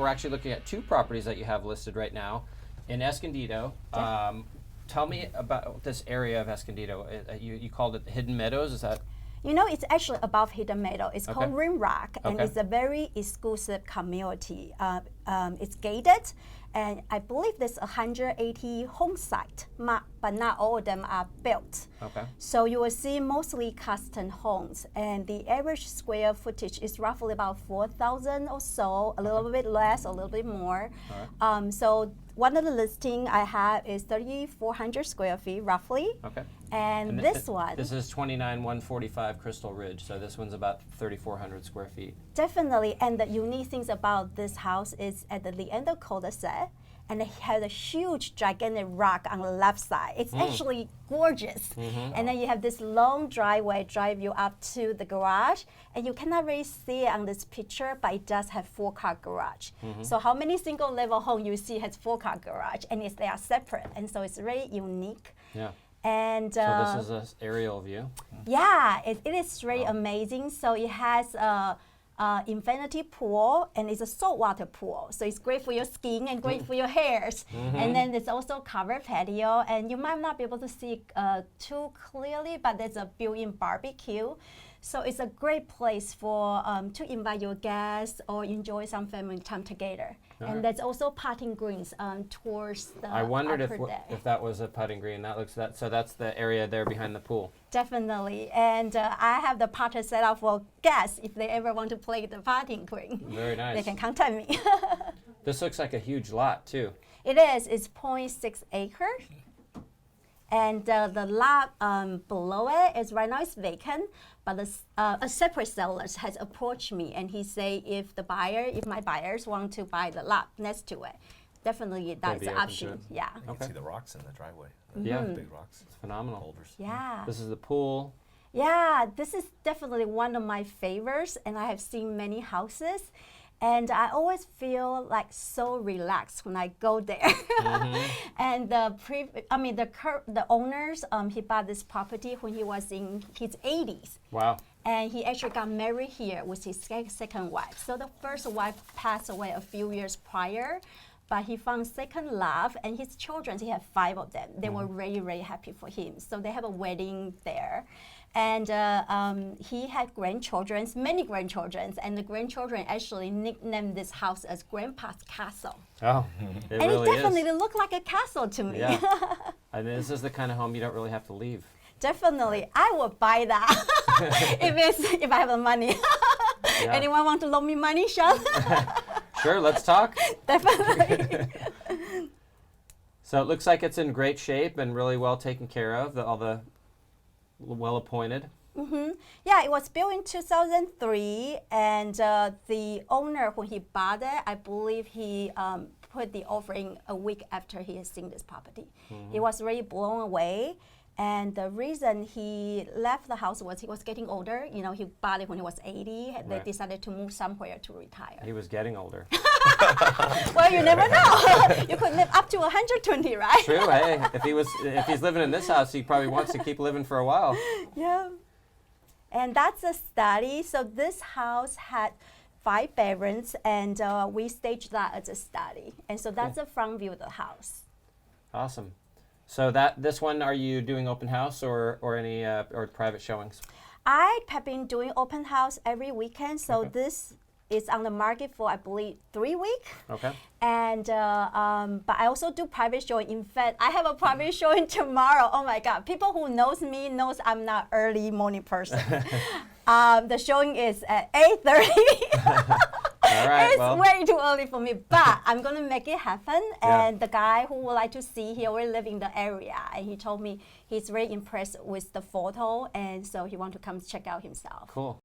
we're actually looking at 2 properties that you have listed right now in Escondido. Tell me about this area of Escondido. You called it Hidden Meadows, is that? You know, it's actually above Hidden Meadow. It's called Rim Rock, and it's a very exclusive community. It's gated, and I believe there's 180 home sites, but not all of them are built. Okay. So you will see mostly custom homes, and the average square footage is roughly about 4,000 or so, a little bit less, a little bit more. All right. So one of the listing I have is 3,400 square feet roughly. Okay. And this one. This is 29145 Crystal Ridge, so this one's about 3,400 square feet. Definitely, and the unique things about this house is at the end of cul-de-sac, and it has a huge, gigantic rock on the left side. It's actually gorgeous. And then you have this long driveway drive you up to the garage, and you cannot really see it on this picture, but it does have 4-car garage. So how many single-level home you see has 4-car garage, and they are separate, and so it's very unique. Yeah. And so this is an aerial view. Yeah, it is really amazing. So it has a infinity pool, and it's a saltwater pool. So it's great for your skin and great for your hairs. And then there's also covered patio, and you might not be able to see too clearly, but there's a built-in barbecue. So it's a great place for to invite your guests or enjoy some family time together. And there's also putting greens towards the I wondered upper deck. if that was a putting green. So that's the area there behind the pool. Definitely, and I have the putter set up for guests if they ever want to play the putting green. Very nice. They can contact me. This looks like a huge lot too. It is. It's 0.6 acres. And the lot below it is right now it's vacant, but a separate seller has approached me, and he say if my buyers want to buy the lot next to it, definitely that's an option. Yeah. You can see the rocks in the driveway. Yeah. Big rocks. It's phenomenal. Boulders. Yeah. This is the pool. Yeah, this is definitely one of my favorites, and I have seen many houses. And I always feel like so relaxed when I go there. And the owners, he bought this property when he was in his 80s. Wow. And he actually got married here with his second wife. So the first wife passed away a few years prior, but he found second love, and his children, he had 5 of them. They were really, really happy for him. So they have a wedding there. And he had grandchildren, many grandchildren, and the grandchildren actually nicknamed this house as Grandpa's Castle. Oh, it And really it definitely is. looked like a castle to me. Yeah. And this is the kind of home you don't really have to leave. Definitely, I would buy that if I have the money. Yeah. Anyone want to loan me money, Sean? Sure, let's talk. Definitely. So it looks like it's in great shape and really well taken care of. All the well appointed. Yeah, it was built in 2003, and the owner, when he bought it, I believe he put the offering a week after he had seen this property. He was really blown away, and the reason he left the house was he was getting older. You know, he bought it when he was 80. They Right. decided to move somewhere to retire. He was getting older. Well, you never know. You could live up to 120, right? True. Hey, if he's living in this house, he probably wants to keep living for a while. Yeah. And that's a study. So this house had 5 bedrooms, and we staged that as a study. And so that's a front view of the house. Awesome. So this one, are you doing open house or any or private showings? I have been doing open house every weekend. So this is on the market for, I believe, 3 weeks. Okay. And but I also do private showing. In fact, I have a private showing tomorrow. Oh my God! People who knows me knows I'm not early morning person. The showing is at 8:30. All right. It's way too early for me, but I'm gonna make it happen. Yeah. And the guy who would like to see, he already live in the area, and he told me he's very impressed with the photo, and so he want to come check out himself. Cool.